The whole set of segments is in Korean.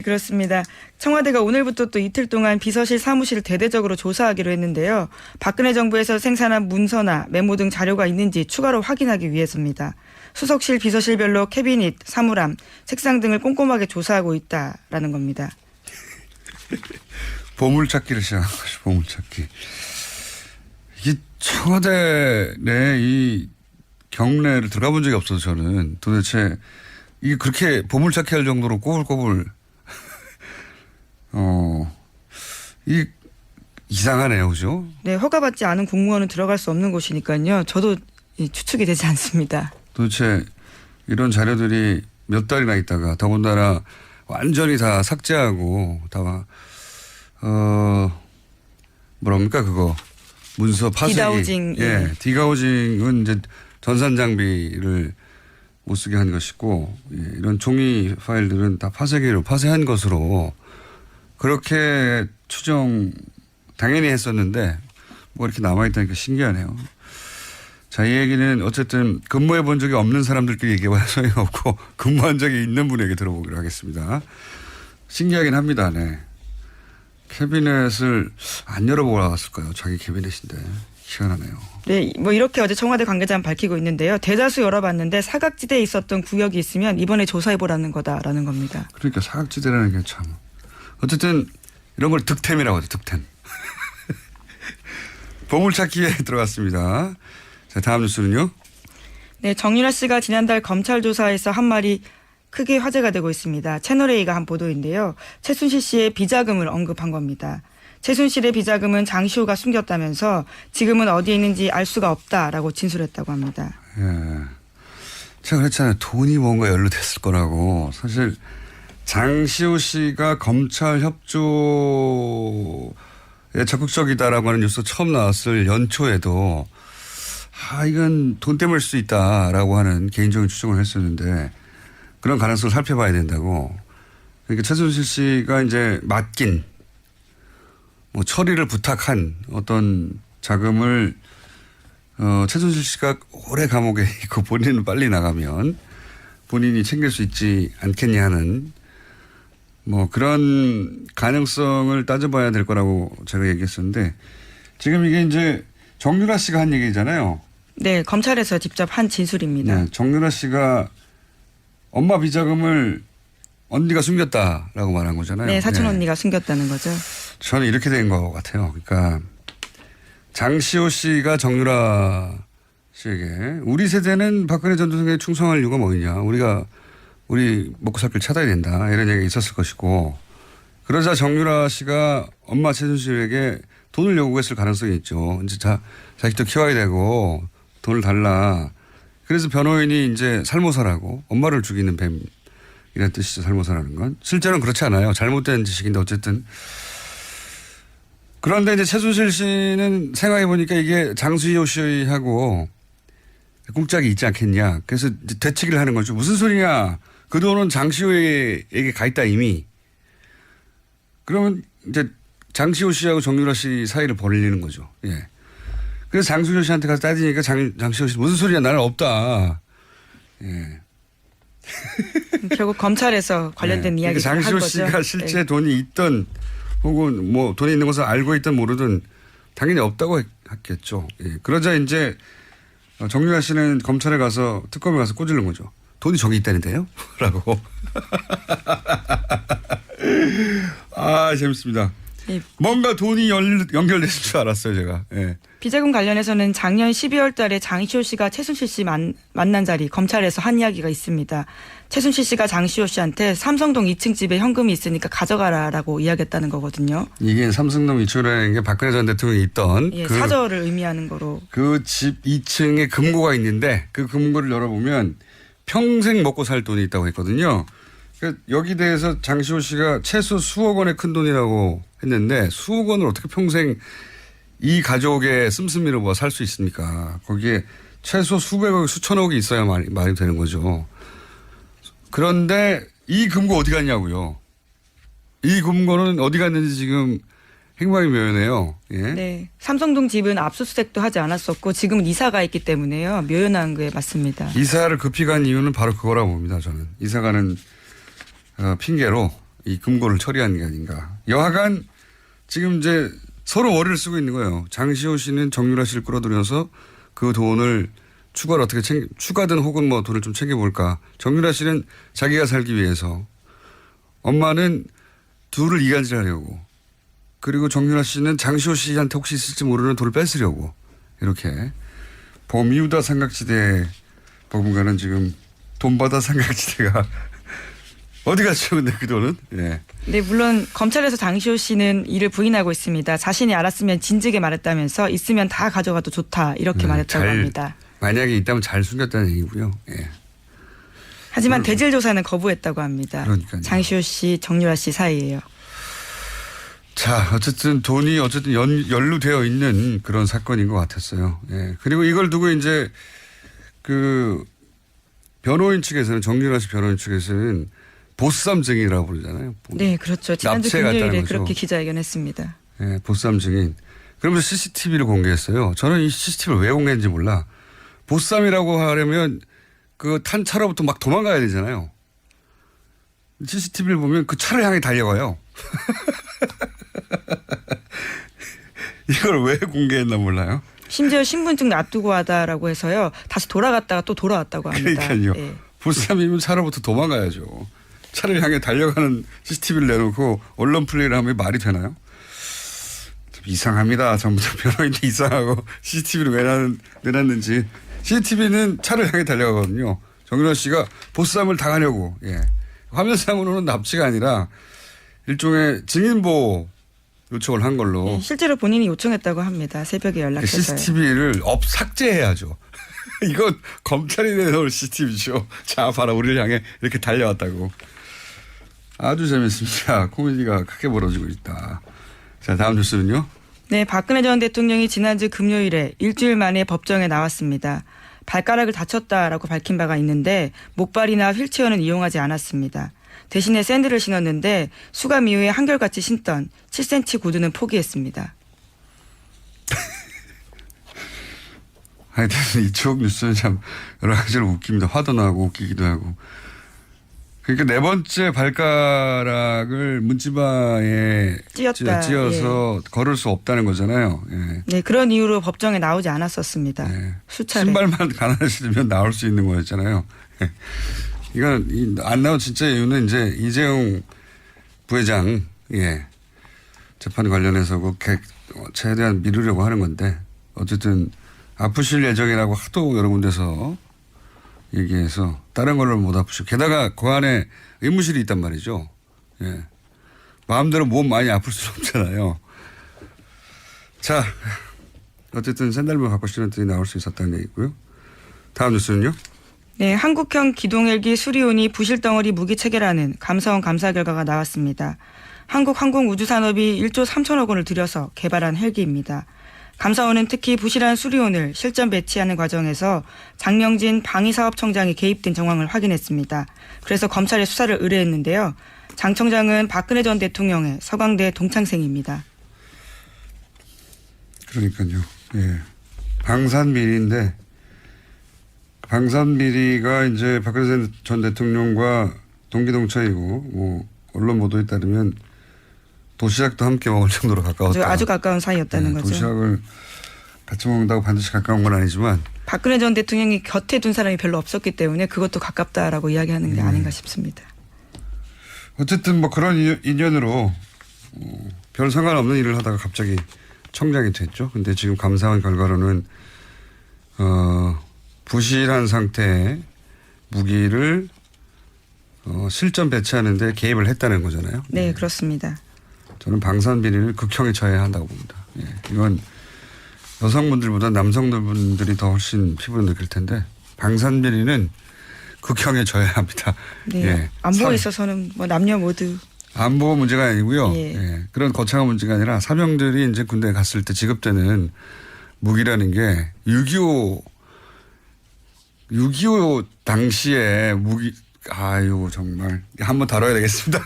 그렇습니다. 청와대가 오늘부터 또 이틀 동안 비서실 사무실을 대대적으로 조사하기로 했는데요. 박근혜 정부에서 생산한 문서나 메모 등 자료가 있는지 추가로 확인하기 위해서입니다. 수석실, 비서실별로 캐비닛, 사물함, 책상 등을 꼼꼼하게 조사하고 있다라는 겁니다. 보물찾기를 시작한 것이 보물찾기. 이게 청와대 내 이 경내를 들어가 본 적이 없어서 저는 도대체 이게 그렇게 보물찾기 할 정도로 꼬불꼬불 이 이상하네요, 그죠? 네, 허가받지 않은 공무원은 들어갈 수 없는 곳이니까요. 저도 추측이 되지 않습니다. 도대체 이런 자료들이 몇 달이나 있다가 더군다나 완전히 다 삭제하고 다 뭐랍니까 그거 문서 파쇄기. 디가우징. 예, 디가우징은 이제 전산 장비를 못 쓰게 한 것이고, 예, 이런 종이 파일들은 다 파쇄기로 파쇄한 것으로 그렇게 추정 당연히 했었는데 뭐 이렇게 남아있다니까 신기하네요. 자, 이 얘기는 어쨌든 근무해 본 적이 없는 사람들끼리 얘기해봐야 소용이 없고 근무한 적이 있는 분에게 들어보기로 하겠습니다. 신기하긴 합니다. 네. 캐비넷을 안 열어보고 나왔을까요? 자기 캐비넷인데. 희한하네요. 네, 뭐 이렇게 어제 청와대 관계자는 밝히고 있는데요. 대다수 열어봤는데 사각지대에 있었던 구역이 있으면 이번에 조사해보라는 거다라는 겁니다. 그러니까 사각지대라는 게 참. 어쨌든 이런 걸 득템이라고 하죠. 득템. 보물찾기에 들어갔습니다. 자, 다음 뉴스는요. 네, 정유라 씨가 지난달 검찰 조사에서 한 말이 크게 화제가 되고 있습니다. 채널A가 한 보도인데요. 최순실 씨의 비자금을 언급한 겁니다. 최순실의 비자금은 장시호가 숨겼다면서 지금은 어디에 있는지 알 수가 없다라고 진술했다고 합니다. 예. 제가 그랬잖아요. 돈이 뭔가 연루됐을 거라고. 사실 장시호 씨가 검찰 협조에 적극적이다라고 하는 뉴스 처음 나왔을 연초에도 이건 돈 때문일 수 있다라고 하는 개인적인 추정을 했었는데 그런 가능성을 살펴봐야 된다고. 그러니까 최순실 씨가 이제 맡긴 뭐 처리를 부탁한 어떤 자금을 최순실 씨가 오래 감옥에 있고 본인은 빨리 나가면 본인이 챙길 수 있지 않겠냐 하는 뭐 그런 가능성을 따져봐야 될 거라고 제가 얘기했었는데 지금 이게 이제 정유라 씨가 한 얘기잖아요. 네, 검찰에서 직접 한 진술입니다. 네, 정유라 씨가 엄마 비자금을 언니가 숨겼다라고 말한 거잖아요. 네, 사촌 언니가 숨겼다는 거죠. 저는 이렇게 된 것 같아요. 그러니까 장시호 씨가 정유라 씨에게 우리 세대는 박근혜 전 대통령에 충성할 이유가 뭐냐. 우리 먹고 살 길 찾아야 된다. 이런 얘기가 있었을 것이고 그러자 정유라 씨가 엄마 최순실에게 돈을 요구했을 가능성이 있죠. 이제 자식도 키워야 되고 돈을 달라. 그래서 변호인이 이제 살모사라고 엄마를 죽이는 뱀이라는 뜻이죠. 살모사라는 건. 실제로는 그렇지 않아요. 잘못된 지식인데 어쨌든. 그런데 이제 최순실 씨는 생각해 보니까 이게 장시호 씨하고 꿍짝이 있지 않겠냐. 그래서 이제 되치기를 하는 거죠. 무슨 소리냐. 그 돈은 장시호에게 가 있다 이미. 그러면 이제 장시호 씨하고 정유라 씨 사이를 벌리는 거죠. 예. 그래서 장시호 씨한테 가서 따지니까 장시호 씨 무슨 소리야 나는 없다. 예. 결국 검찰에서 관련된 네. 이야기를 한 거죠. 장시호 씨가 실제 네. 돈이 있던 혹은 뭐 돈이 있는 것을 알고 있든 모르든 당연히 없다고 했겠죠. 예. 그러자 이제 정유라 씨는 검찰에 가서 특검에 가서 꼬질른 거죠. 돈이 저기 있다는데요? 라고. 재밌습니다. 예. 뭔가 돈이 연결됐을 줄 알았어요, 제가. 예. 비자금 관련해서는 작년 12월 달에 장시호 씨가 최순실 씨 만난 자리 검찰에서 한 이야기가 있습니다. 최순실 씨가 장시호 씨한테 삼성동 2층 집에 현금이 있으니까 가져가라라고 이야기했다는 거거든요. 이게 삼성동 2층이라는 게 박근혜 전 대통령이 있던 예, 사저를 의미하는 거로. 그 집 2층에 금고가 있는데 그 금고를 열어보면 평생 먹고 살 돈이 있다고 했거든요. 그러니까 여기 대해서 장시호 씨가 최소 수억 원의 큰 돈이라고 했는데 수억 원을 어떻게 평생 이 가족의 씀씀이로 뭐 살 수 있습니까? 거기에 최소 수백억, 수천억이 있어야 말이 되는 거죠. 그런데 이 금고 어디 갔냐고요. 이 금고는 어디 갔는지 지금 행방이 묘연해요. 예? 네, 삼성동 집은 압수수색도 하지 않았었고 지금은 이사가 있기 때문에요. 묘연한 게 맞습니다. 이사를 급히 간 이유는 바로 그거라고 봅니다. 저는. 이사 가는 핑계로 이 금고를 처리한 게 아닌가. 여하간 지금 이제 서로 머리를 쓰고 있는 거예요. 장시호 씨는 정유라 씨를 끌어들여서 그 돈을 추가로 어떻게 추가든 혹은 뭐 돈을 좀 챙겨볼까. 정유라 씨는 자기가 살기 위해서, 엄마는 둘을 이간질하려고, 그리고 정유라 씨는 장시호 씨한테 혹시 있을지 모르는 돈을 뺏으려고, 이렇게 버뮤다 삼각지대 버금가는 지금 돈바다 삼각지대가 어디 갔죠, 근데 그 돈은? 예. 네, 물론 검찰에서 장시호 씨는 이를 부인하고 있습니다. 자신이 알았으면 진즉에 말했다면서 있으면 다 가져가도 좋다 이렇게 말했다고 합니다. 만약에 있다면 잘 숨겼다는 얘기고요. 예. 하지만 대질 조사는 거부했다고 합니다. 그러니까요. 장시호 씨, 정유라 씨 사이예요. 자, 어쨌든 돈이 연루되어 있는 그런 사건인 것 같았어요. 예. 그리고 이걸 두고 이제 그 변호인 측에서는, 정유라 씨 변호인 측에서는 보쌈 증인이라고 부르잖아요. 네, 그렇죠. 지난주 납치해 갔다는 금요일에 거죠. 그렇게 기자회견했습니다. 예, 보쌈 증인. 그러면서 CCTV를 공개했어요. 저는 이 CCTV를 왜 공개했는지 몰라. 보쌈이라고 하려면 그 탄 차로부터 막 도망가야 되잖아요. CCTV를 보면 그 차를 향해 달려가요. 이걸 왜 공개했나 몰라요. 심지어 신분증 놔두고 하다라고 해서요. 다시 돌아갔다가 또 돌아왔다고 합니다. 그러니까요. 예. 보쌈이면 차로부터 도망가야죠. 차를 향해 달려가는 CCTV를 내놓고 언론 플레이를 하면 말이 되나요? 좀 이상합니다. 전부 다 변호인도 이상하고 CCTV를 왜 내놨는지. CCTV는 차를 향해 달려가거든요. 정유라 씨가 보쌈을 당하려고. 예. 화면상으로는 납치가 아니라 일종의 증인보호 요청을 한 걸로. 네, 실제로 본인이 요청했다고 합니다. 새벽에 연락해서요. CCTV를 삭제해야죠. 이건 검찰이 내놓을 CCTV죠. 자, 봐라, 우리를 향해 이렇게 달려왔다고. 아주 재밌습니다. 코미디가 크게 벌어지고 있다. 자, 다음 뉴스는요. 네, 박근혜 전 대통령이 지난주 금요일에 일주일 만에 법정에 나왔습니다. 발가락을 다쳤다라고 밝힌 바가 있는데 목발이나 휠체어는 이용하지 않았습니다. 대신에 샌들을 신었는데 수감 이후에 한결같이 신던 7cm 구두는 포기했습니다. 하여튼 이쪽 뉴스는 참 여러 가지로 웃깁니다. 화도 나고 웃기기도 하고. 그러니까 네 번째 발가락을 문지방에 찧어서 걸을 수 없다는 거잖아요. 예. 네, 그런 이유로 법정에 나오지 않았었습니다. 예. 수차례. 신발만 가난을 신으면 나올 수 있는 거였잖아요. 이건 안 나온 진짜 이유는 이제 이재용 부회장 재판 관련해서 최대한 미루려고 하는 건데, 어쨌든 아프실 예정이라고 하도 여러 군데서 얘기해서 다른 걸로 못 아프시고, 게다가 그 안에 의무실이 있단 말이죠. 예. 마음대로 몸 많이 아플 수는 없잖아요. 자, 어쨌든 샌들만 갖고 신었더니 나올 수 있었다는 얘기고요. 다음 뉴스는요. 네, 한국형 기동헬기 수리온이 부실덩어리 무기 체계라는 감사원 감사 결과가 나왔습니다. 한국 항공우주산업이 1조 3천억 원을 들여서 개발한 헬기입니다. 감사원은 특히 부실한 수리온을 실전 배치하는 과정에서 장명진 방위사업청장이 개입된 정황을 확인했습니다. 그래서 검찰에 수사를 의뢰했는데요. 장 청장은 박근혜 전 대통령의 서강대 동창생입니다. 그러니까요. 예. 방산비리인데, 방산비리가 이제 박근혜 전 대통령과 동기동창이고, 뭐 언론 보도에 따르면 도시락도 함께 먹을 정도로 가까웠다. 아주 가까운 사이였다는 거죠. 도시락을 같이 먹는다고 반드시 가까운 건 아니지만, 박근혜 전 대통령이 곁에 둔 사람이 별로 없었기 때문에 그것도 가깝다라고 이야기하는 게 아닌가 싶습니다. 어쨌든 뭐 그런 인연으로 별 상관없는 일을 하다가 갑자기 청장이 됐죠. 근데 지금 감사원 결과로는 부실한 상태의 무기를 실전 배치하는데 개입을 했다는 거잖아요. 네, 그렇습니다. 저는 방산비리를 극형에 처해야 한다고 봅니다. 예. 이건 여성분들보다 남성분들이 더 훨씬 피부를 느낄 텐데, 방산비리는 극형에 처해야 합니다. 네, 예. 안보에 있어서는 뭐 남녀 모두. 안보 문제가 아니고요. 예. 예. 그런 거창한 문제가 아니라 사병들이 이제 군대에 갔을 때 지급되는 무기라는 게 6.25 당시에 무기, 아유, 정말. 한번 다뤄야 되겠습니다.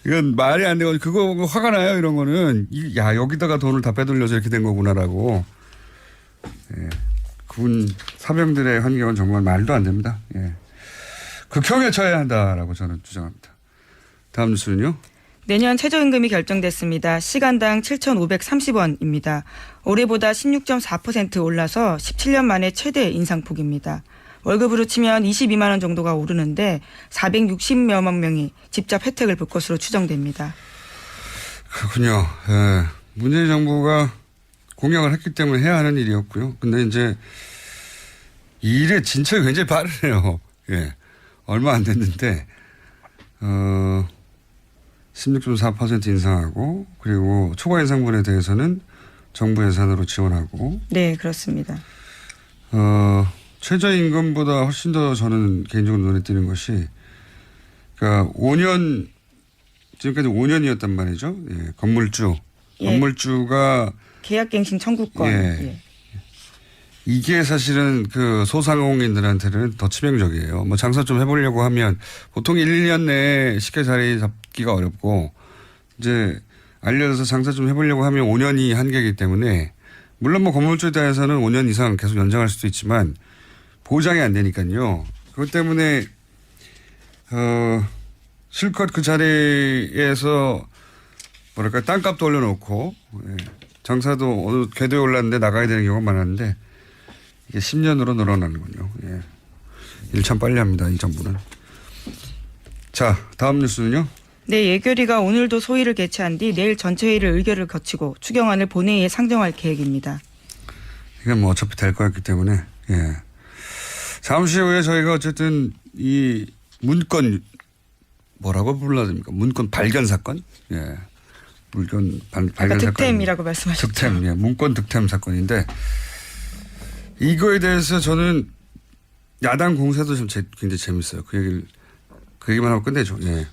이건 말이 안 되고, 그거 화가 나요, 이런 거는. 야, 여기다가 돈을 다 빼돌려서 이렇게 된 거구나라고. 예. 군 사병들의 환경은 정말 말도 안 됩니다. 예. 극형에 처해야 한다라고 저는 주장합니다. 다음 뉴스는요. 내년 최저임금이 결정됐습니다. 시간당 7,530원입니다. 올해보다 16.4% 올라서 17년 만에 최대 인상폭입니다. 월급으로 치면 22만 원 정도가 오르는데 460여만 명이 직접 혜택을 볼 것으로 추정됩니다. 그렇군요. 예. 문재인 정부가 공약을 했기 때문에 해야 하는 일이었고요. 근데 이제 이 일의 진척이 굉장히 빠르네요. 예. 얼마 안 됐는데 16.4% 인상하고 그리고 초과 인상분에 대해서는 정부 예산으로 지원하고. 네, 그렇습니다. 최저임금보다 훨씬 더 저는 개인적으로 눈에 띄는 것이 그러니까 5년 지금까지 5년이었단 말이죠. 예, 건물주. 예. 건물주가 계약갱신 청구권. 예. 예. 이게 사실은 그 소상공인들한테는 더 치명적이에요. 뭐 장사 좀 해보려고 하면 보통 1년 내에 쉽게 자리 잡기가 어렵고 이제 알려져서 장사 좀 해보려고 하면 5년이 한계이기 때문에 물론 뭐 건물주에 대해서는 5년 이상 계속 연장할 수도 있지만 보장이 안 되니까요. 그것 때문에 실컷 그 자리에서 뭐랄까 땅값도 올려놓고 예, 장사도 어느 궤도에 올랐는데 나가야 되는 경우가 많았는데 이게 10년으로 늘어나는군요. 예. 일 참 빨리 합니다. 이 정부는. 자, 다음 뉴스는요. 네, 예결위가 오늘도 소위를 개최한 뒤 내일 전체회의를 의결을 거치고 추경안을 본회의에 상정할 계획입니다. 이건 뭐 어차피 될 거였기 때문에 예. 잠시 후에 저희가 어쨌든 이 문건 뭐라고 불러야 됩니까? 문건 발견 사건? 예. 문건 발견 사건. 득템이라고 말씀하셨죠. 득템, 예. 문건 득템 사건인데 이거에 대해서 저는 야당 공세도 좀 굉장히 재밌어요. 그 얘기만 하고 끝내죠. 예.